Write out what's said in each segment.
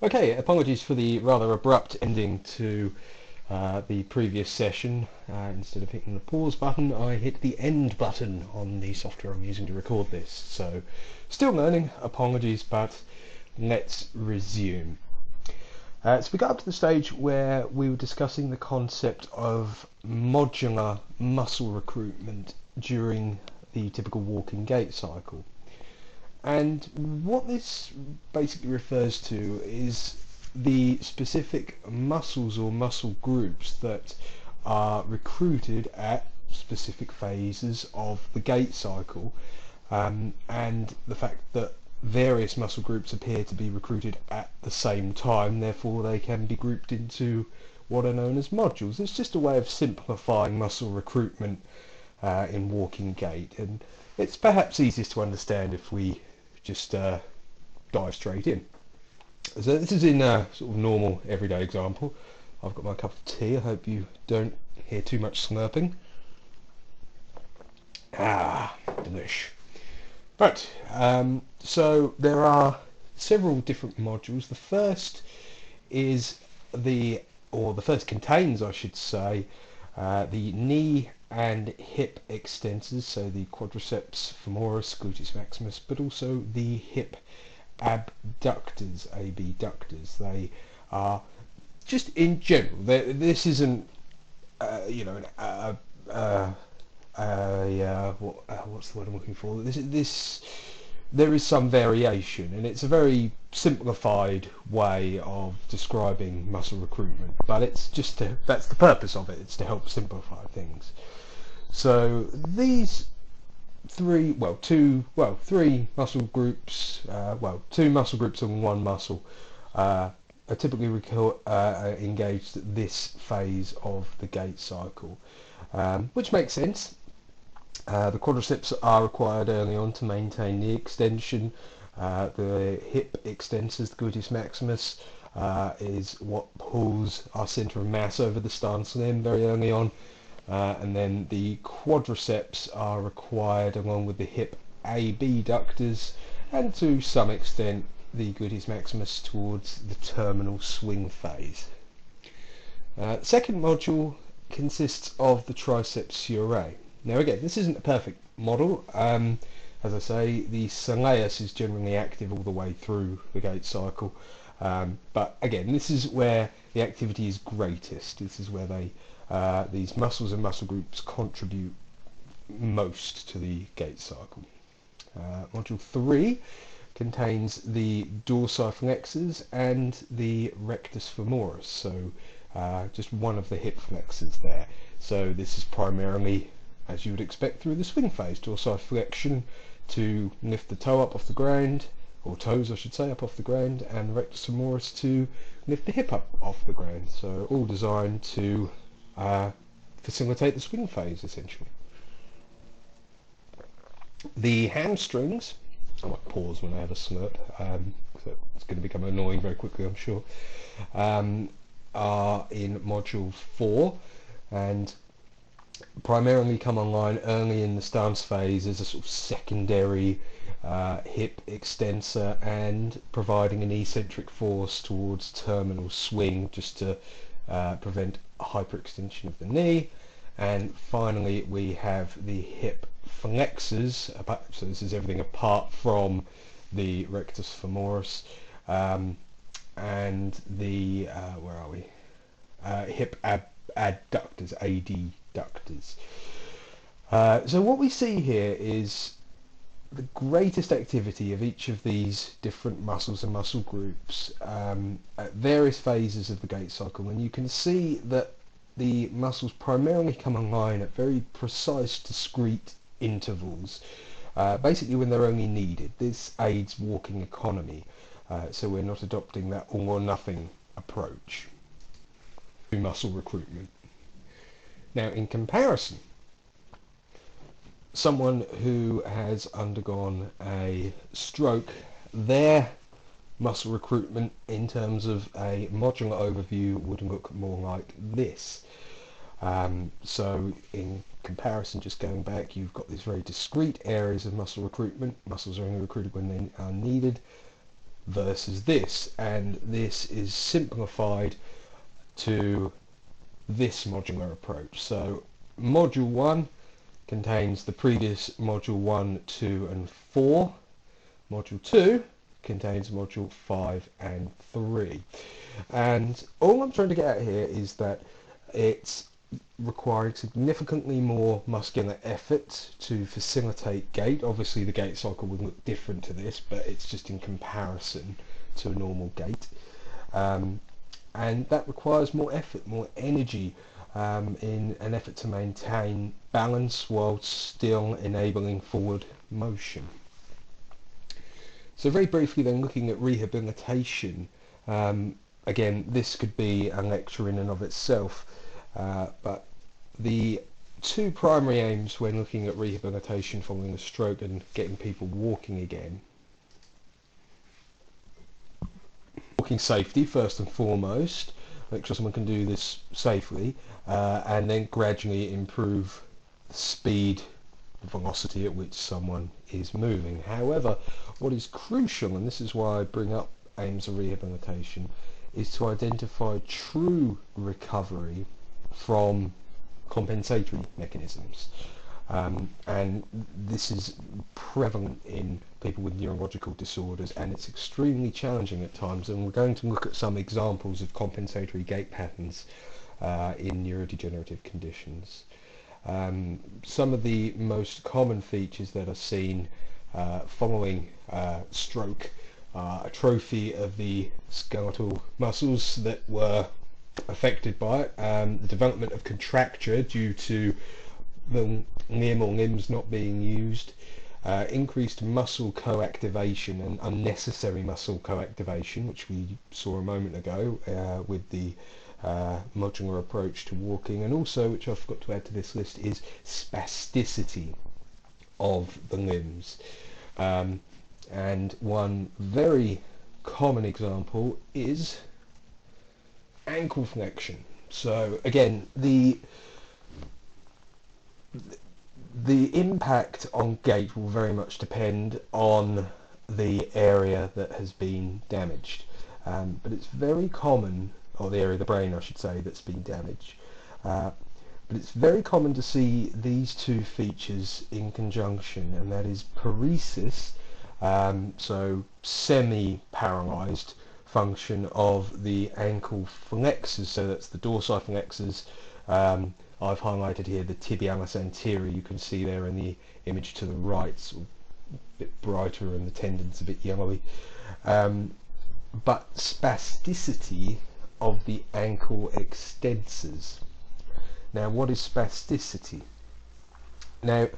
Okay, apologies for the rather abrupt ending to the previous session. Instead of hitting the pause button, I hit the end button on the software I'm using to record this. So, still learning, apologies, but let's resume. So we got up to the stage where we were discussing the concept of modular muscle recruitment during the typical walking gait cycle. And what this basically refers to is the specific muscles or muscle groups that are recruited at specific phases of the gait cycle, and the fact that various muscle groups appear to be recruited at the same time, therefore they can be grouped into what are known as modules. It's just a way of simplifying muscle recruitment in walking gait, and it's perhaps easiest to understand if we just dive straight in. So this is in a sort of normal everyday example. I've got my cup of tea. I hope you don't hear too much slurping. Delish. Right, so there are several different modules. The first is the first contains, I should say, the knee and hip extensors, so the quadriceps femoris, gluteus maximus, but also the hip abductors, abductors. They are just in general. This isn't, what's the word I'm looking for? There is some variation, and it's a very simplified way of describing muscle recruitment, but it's just that's the purpose of it. It's to help simplify things. So these three muscle groups, two muscle groups and one muscle, are typically engaged at this phase of the gait cycle, which makes sense. The quadriceps are required early on to maintain knee extension. The hip extensors, the gluteus maximus, is what pulls our centre of mass over the stance limb very early on. And then the quadriceps are required along with the hip abductors, and to some extent the gluteus maximus towards the terminal swing phase. The second module consists of the triceps surae. Now again, this isn't a perfect model. As I say, the soleus is generally active all the way through the gait cycle. But again, this is where the activity is greatest. This is where these muscles and muscle groups contribute most to the gait cycle. Module 3 contains the dorsiflexors and the rectus femoris, so just one of the hip flexors there. So this is primarily, as you would expect, through the swing phase, dorsiflexion to lift the toe up off the ground, or toes I should say, up off the ground, and the rectus femoris to lift the hip up off the ground. So all designed to facilitate the swing phase, essentially. The hamstrings, I might pause when I have a slurp, so it's going to become annoying very quickly, I'm sure, are in module 4, and primarily come online early in the stance phase as a sort of secondary hip extensor, and providing an eccentric force towards terminal swing just to prevent hyperextension of the knee. And finally we have the hip flexors, so this is everything apart from the rectus femoris, and the hip adductors, adductors. So what we see here is the greatest activity of each of these different muscles and muscle groups at various phases of the gait cycle, and you can see that the muscles primarily come online at very precise, discrete intervals, basically when they're only needed. This aids walking economy, so we're not adopting that all or nothing approach to muscle recruitment. Now, in comparison, someone who has undergone a stroke, their muscle recruitment in terms of a modular overview would look more like this. So in comparison, just going back, you've got these very discrete areas of muscle recruitment. Muscles are only recruited when they are needed. versus this, and this is simplified to this modular approach. So module 1 contains the previous module 1, 2 and 4. Module 2 contains module 5 and 3. And all I'm trying to get at here is that it's requiring significantly more muscular effort to facilitate gait. Obviously the gait cycle would look different to this, but it's just in comparison to a normal gait. And that requires more effort, more energy in an effort to maintain balance while still enabling forward motion. So very briefly then, looking at rehabilitation, again this could be a lecture in and of itself, but the two primary aims when looking at rehabilitation following a stroke and getting people walking again: walking safety first and foremost, make sure someone can do this safely, and then gradually improve the speed, the velocity at which someone is moving. However, what is crucial, and this is why I bring up aims of rehabilitation, is to identify true recovery from compensatory mechanisms. And this is prevalent in people with neurological disorders, and it's extremely challenging at times, and we're going to look at some examples of compensatory gait patterns in neurodegenerative conditions. Some of the most common features that are seen following stroke are atrophy of the skeletal muscles that were affected by it, the development of contracture due to the limb or limbs not being used, increased muscle coactivation and unnecessary muscle coactivation, which we saw a moment ago with the modular approach to walking, and also, which I forgot to add to this list, is spasticity of the limbs. And one very common example is ankle flexion. So again, the impact on gait will very much depend on the area that has been damaged, but it's very common, or the area of the brain I should say, that's been damaged, but it's very common to see these two features in conjunction, and that is paresis, so semi-paralysed function of the ankle flexors, so that's the dorsiflexors. I've highlighted here the tibialis anterior, you can see there in the image to the right, it's a bit brighter and the tendon's a bit yellowy. But spasticity of the ankle extensors. Now, what is spasticity? Now,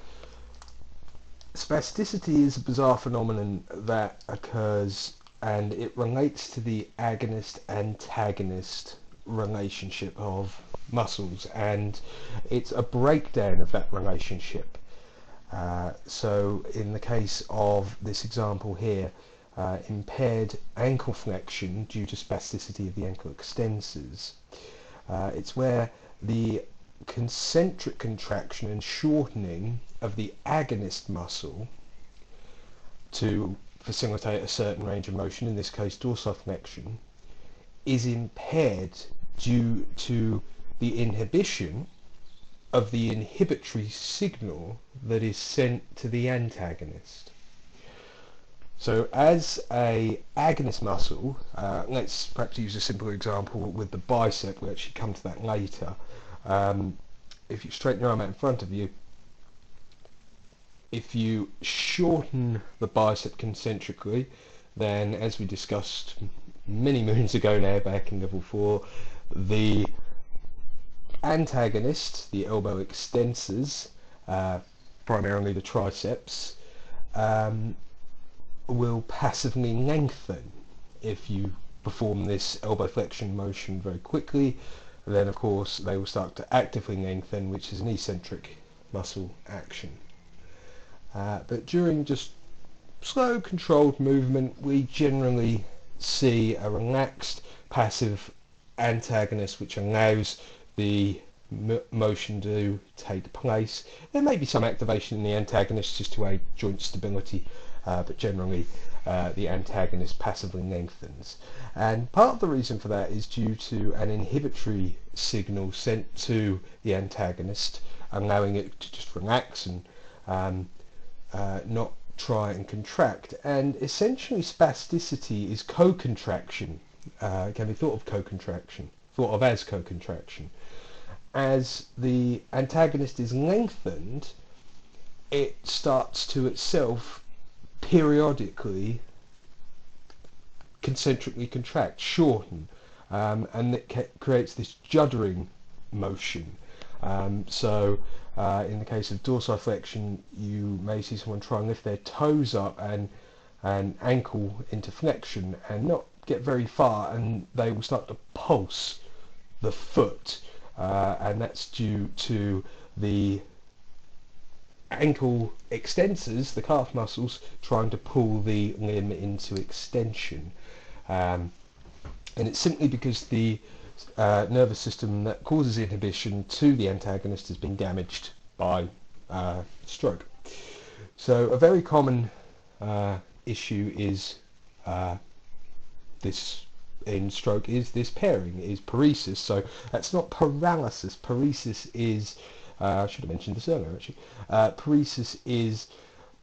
spasticity is a bizarre phenomenon that occurs, and it relates to the agonist-antagonist relationship of muscles, and it's a breakdown of that relationship. So in the case of this example here, impaired ankle flexion due to spasticity of the ankle extensors, it's where the concentric contraction and shortening of the agonist muscle to facilitate a certain range of motion, in this case dorsiflexion, is impaired due to the inhibition of the inhibitory signal that is sent to the antagonist. So as a agonist muscle, let's perhaps use a simple example with the bicep, we'll actually come to that later. If you straighten your arm out in front of you, if you shorten the bicep concentrically, then as we discussed many moons ago now back in level 4, the antagonist, the elbow extensors, primarily the triceps, will passively lengthen. If you perform this elbow flexion motion very quickly, then of course they will start to actively lengthen, which is an eccentric muscle action. But during just slow controlled movement, we generally see a relaxed passive antagonist which allows the motion to take place. There may be some activation in the antagonist just to aid joint stability, but generally the antagonist passively lengthens. And part of the reason for that is due to an inhibitory signal sent to the antagonist, allowing it to just relax and not try and contract. And essentially spasticity is co-contraction. It can be thought of as co-contraction. As the antagonist is lengthened, it starts to itself periodically concentrically contract, shorten, and it creates this juddering motion. So in the case of dorsiflexion, you may see someone try and lift their toes up and ankle into flexion and not get very far, and they will start to pulse the foot, and that's due to the ankle extensors, the calf muscles, trying to pull the limb into extension. And it's simply because the nervous system that causes inhibition to the antagonist has been damaged by stroke. So a very common issue is this in stroke is this pairing, is paresis. So that's not paralysis. Paresis is I should have mentioned this earlier actually. Paresis is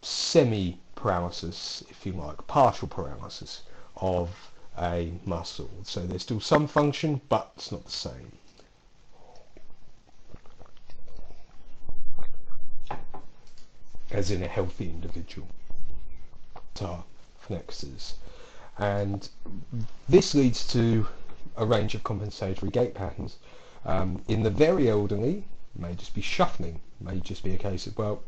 semi-paralysis, if you like, partial paralysis of a muscle. So there's still some function, but it's not the same. As in a healthy individual. Plantar flexors. And this leads to a range of compensatory gait patterns. In the very elderly, it may just be shuffling, it may just be a case of, well,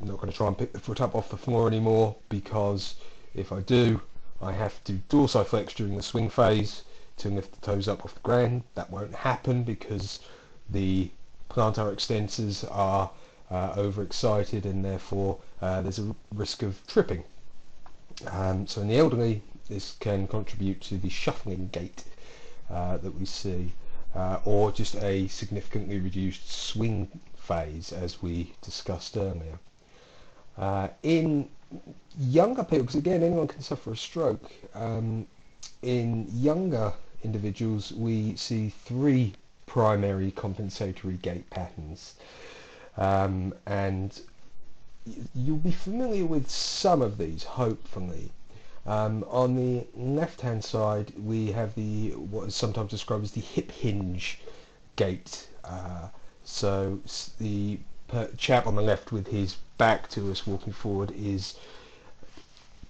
I'm not going to try and pick the foot up off the floor anymore, because if I do, I have to dorsiflex during the swing phase to lift the toes up off the ground. That won't happen because the plantar extensors are overexcited, and therefore there's a risk of tripping. So in the elderly, this can contribute to the shuffling gait that we see, or just a significantly reduced swing phase, as we discussed earlier. In younger people, because again, anyone can suffer a stroke, in younger individuals we see three primary compensatory gait patterns, and you'll be familiar with some of these, hopefully. On the left hand side we have what is sometimes described as the hip hinge gait. So the chap on the left with his back to us walking forward is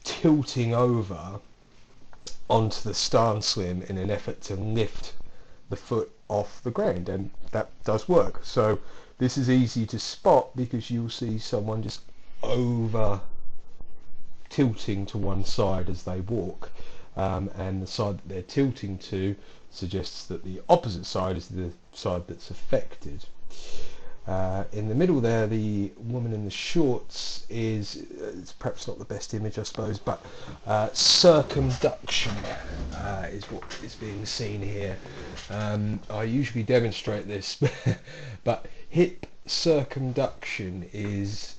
tilting over onto the stance limb in an effort to lift the foot off the ground, and that does work. So this is easy to spot because you'll see someone just over tilting to one side as they walk, and the side that they're tilting to suggests that the opposite side is the side that's affected. In the middle there, the woman in the shorts it's perhaps not the best image, I suppose, but circumduction is what is being seen here. I usually demonstrate this, but hip circumduction is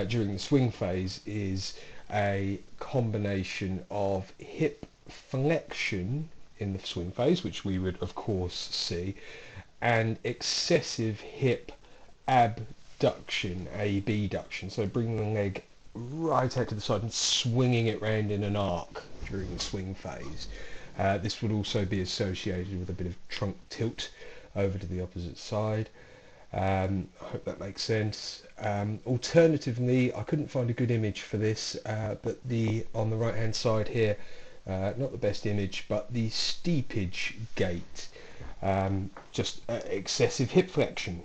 during the swing phase is a combination of hip flexion in the swing phase, which we would of course see, and excessive hip abduction, abduction, so bringing the leg right out to the side and swinging it round in an arc during the swing phase. This would also be associated with a bit of trunk tilt over to the opposite side. I hope that makes sense. Alternatively, I couldn't find a good image for this, but on the right hand side here, not the best image, but the steepage gait, just excessive hip flexion.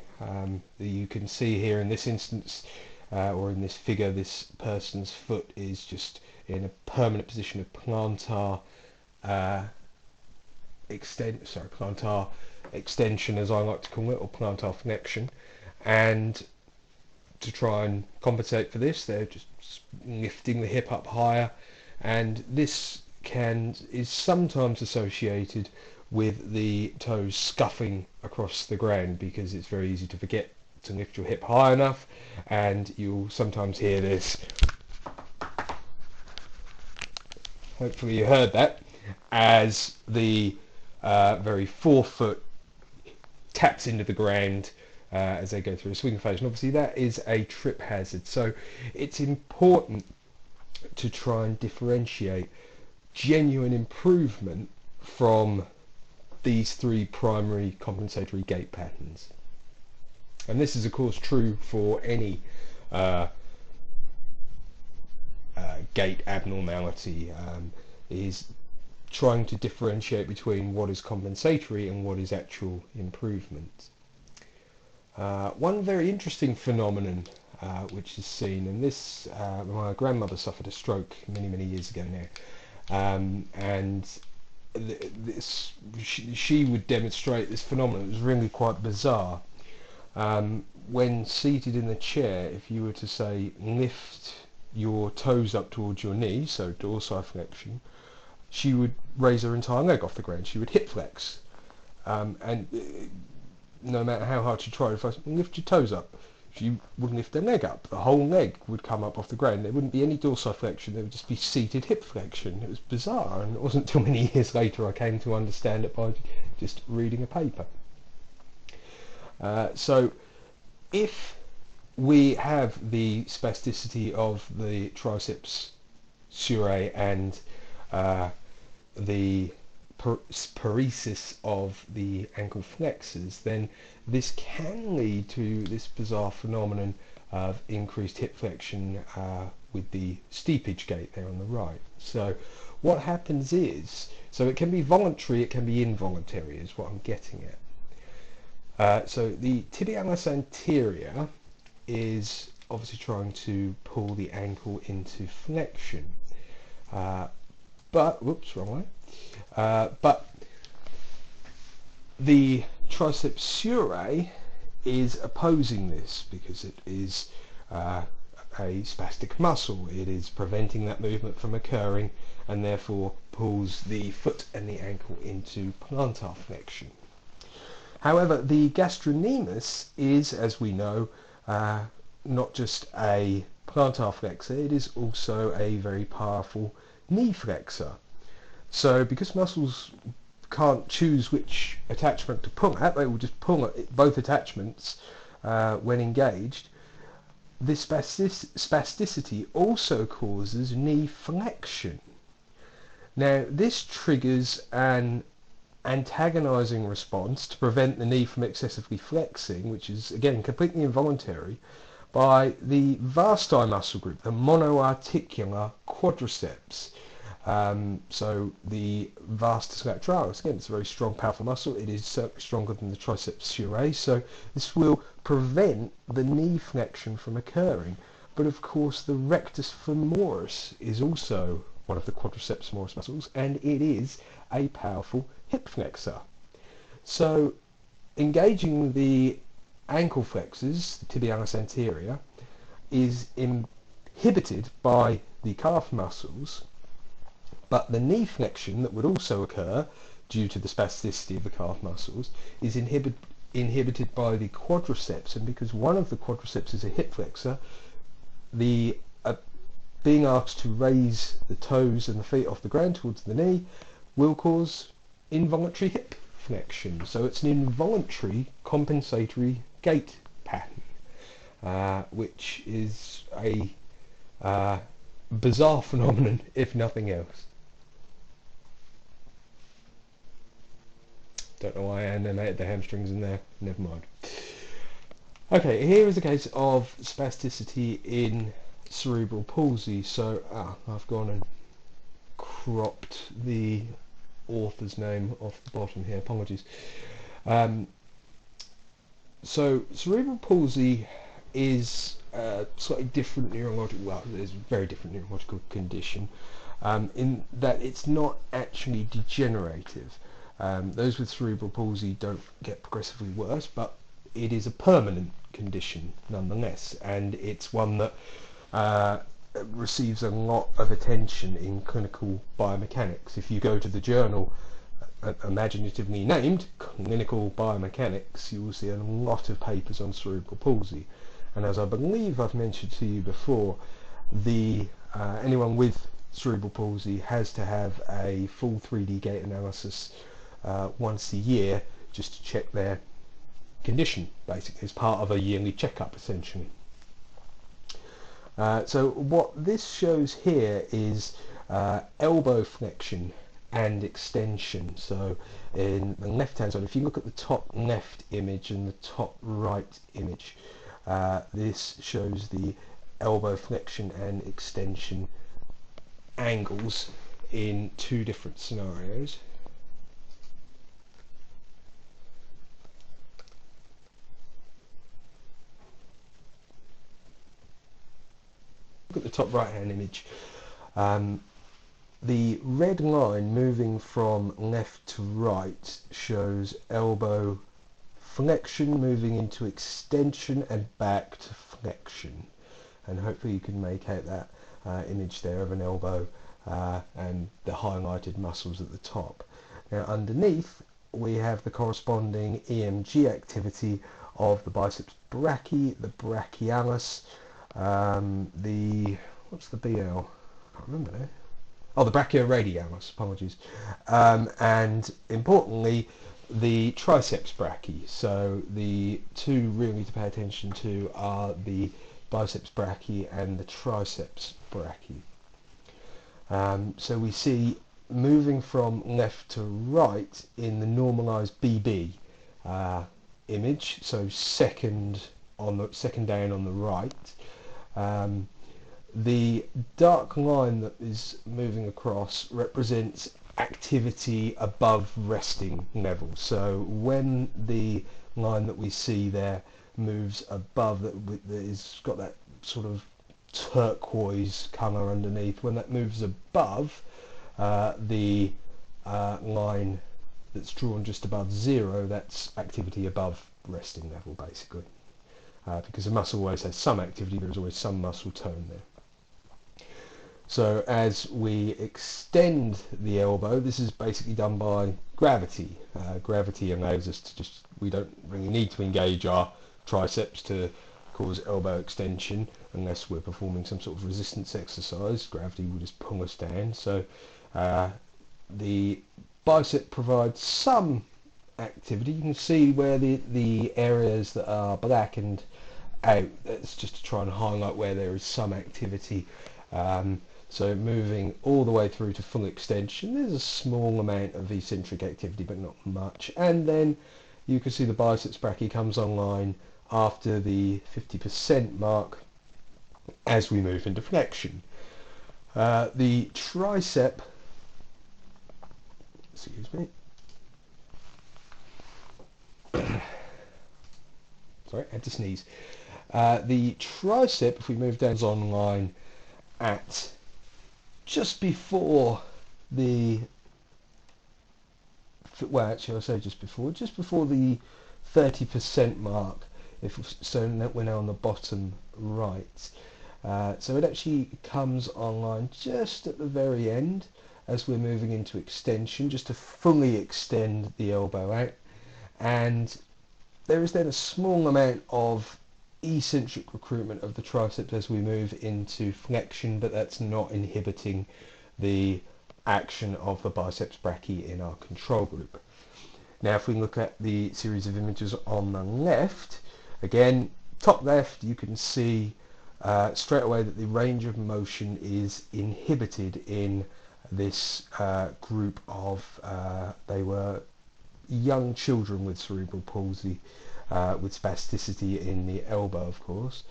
You can see here in this instance, or in this figure, this person's foot is just in a permanent position of plantar extension, as I like to call it, or plantar flexion, and to try and compensate for this, they're just lifting the hip up higher, and this is sometimes associated with the toes scuffing across the ground, because it's very easy to forget to lift your hip high enough, and you'll sometimes hear this hopefully you heard that, as the very forefoot taps into the ground as they go through a swing phase. And obviously that is a trip hazard. So it's important to try and differentiate genuine improvement from these three primary compensatory gait patterns. And this is of course true for any gait abnormality, is trying to differentiate between what is compensatory and what is actual improvement. One very interesting phenomenon which is seen, and this, my grandmother suffered a stroke many years ago now, and she would demonstrate this phenomenon. It was really quite bizarre. When seated in the chair, if you were to say lift your toes up towards your knee, so dorsiflexion, she would raise her entire leg off the ground. She would hip flex, and no matter how hard she tried, if I said, lift your toes up, she wouldn't lift her leg up. The whole leg would come up off the ground. There wouldn't be any dorsiflexion. There would just be seated hip flexion. It was bizarre, and it wasn't until many years later I came to understand it by just reading a paper. So if we have the spasticity of the triceps surae and the paresis of the ankle flexors, then this can lead to this bizarre phenomenon of increased hip flexion with the steepage gait there on the right. So what happens is, so it can be voluntary, it can be involuntary, is what I'm getting at. So the tibialis anterior is obviously trying to pull the ankle into flexion, but whoops, wrong way. But the triceps surae is opposing this because it is a spastic muscle. It is preventing that movement from occurring and therefore pulls the foot and the ankle into plantar flexion. However, the gastrocnemius is, as we know, not just a plantar flexor, it is also a very powerful knee flexor. So because muscles can't choose which attachment to pull at, they will just pull at both attachments when engaged. This spasticity also causes knee flexion. Now this triggers an antagonizing response to prevent the knee from excessively flexing, which is again completely involuntary, by the vasti muscle group, the monoarticular quadriceps. So the vastus lateralis, again, it's a very strong, powerful muscle. It is certainly stronger than the triceps surae, so this will prevent the knee flexion from occurring. But of course, the rectus femoris is also one of the quadriceps femoris muscles, and it is a powerful hip flexor. So engaging the ankle flexors, the tibialis anterior, is inhibited by the calf muscles, but the knee flexion that would also occur due to the spasticity of the calf muscles is inhibited by the quadriceps, and because one of the quadriceps is a hip flexor, the being asked to raise the toes and the feet off the ground towards the knee will cause involuntary hip flexion. So it's an involuntary compensatory gait pattern, which is a bizarre phenomenon, if nothing else. Don't know why I animated the hamstrings in there, never mind. Okay, here is a case of spasticity in cerebral palsy. So I've gone and cropped the author's name off the bottom here, apologies. So cerebral palsy is a slightly different neurological, well, it's a very different neurological condition, in that it's not actually degenerative. Those with cerebral palsy don't get progressively worse, but it is a permanent condition nonetheless, and it's one that receives a lot of attention in clinical biomechanics. If you go to the journal imaginatively named Clinical Biomechanics, you will see a lot of papers on cerebral palsy. And as I believe I've mentioned to you before, anyone with cerebral palsy has to have a full 3D gait analysis once a year just to check their condition, basically as part of a yearly checkup essentially. So what this shows here is elbow flexion and extension. So in the left hand side, if you look at the top left image and the top right image, this shows the elbow flexion and extension angles in two different scenarios. Look at the top right hand image. The red line moving from left to right shows elbow flexion moving into extension and back to flexion, and hopefully you can make out that image there of an elbow and the highlighted muscles at the top. Now underneath we have the corresponding EMG activity of the biceps brachii, the brachialis, what's the BL? I can't remember now. Oh, the brachioradialis, apologies. And importantly, the triceps brachii. So the two really to pay attention to are the biceps brachii and the triceps brachii. So we see moving from left to right in the normalized BB image, so second down on the right. The dark line that is moving across represents activity above resting level. So when the line that we see there moves above, that is got that sort of turquoise colour underneath, when that moves above the line that's drawn just above zero, that's activity above resting level basically. Because a muscle always has some activity, there's always some muscle tone there. So as we extend the elbow, this is basically done by gravity. Gravity allows us to we don't really need to engage our triceps to cause elbow extension unless we're performing some sort of resistance exercise. Gravity will just pull us down. So the bicep provides some activity. You can see where the areas that are blackened out, that's just to try and highlight where there is some activity. So moving all the way through to full extension, there's a small amount of eccentric activity but not much, and then you can see the biceps brachii comes online after the 50% mark as we move into flexion. The tricep, excuse me, sorry, I had to sneeze. The tricep, if we move down, is online at just before the, well actually I'll say just before the 30% mark, so we're now on the bottom right. So it actually comes online just at the very end as we're moving into extension, just to fully extend the elbow out, and there is then a small amount of eccentric recruitment of the triceps as we move into flexion, but that's not inhibiting the action of the biceps brachii in our control group. Now if we look at the series of images on the left, again top left, you can see straight away that the range of motion is inhibited in this group of they were young children with cerebral palsy, with spasticity in the elbow, of course.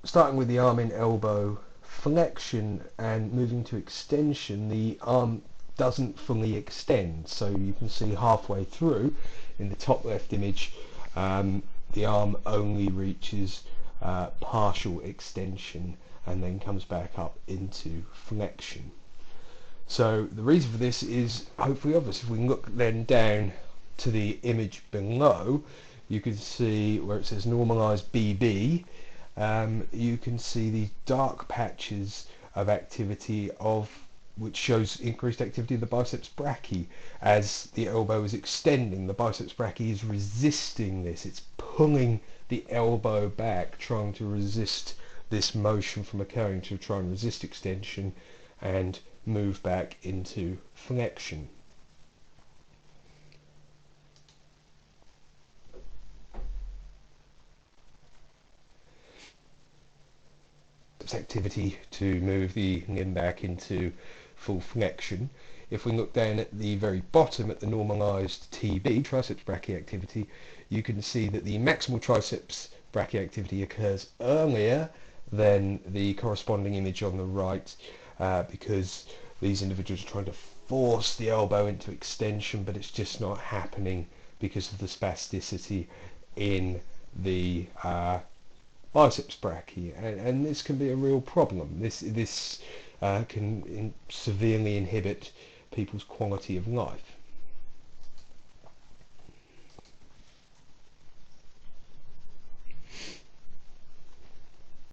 Starting with the arm in elbow flexion and moving to extension, the arm doesn't fully extend. So you can see halfway through in the top left image, the arm only reaches partial extension and then comes back up into flexion. So the reason for this is hopefully obvious. If we can look then down to the image below, you can see where it says normalized BB, you can see these dark patches of activity which shows increased activity of the biceps brachii. As the elbow is extending, the biceps brachii is resisting this, it's pulling the elbow back, trying to resist this motion from occurring to try and resist extension and move back into flexion. This activity to move the limb back into full flexion. If we look down at the very bottom at the normalized TB, triceps brachiactivity, you can see that the maximal triceps brachiactivity occurs earlier than the corresponding image on the right, because these individuals are trying to force the elbow into extension, but it's just not happening because of the spasticity in the biceps brachii, and this can be a real problem. This can severely inhibit people's quality of life.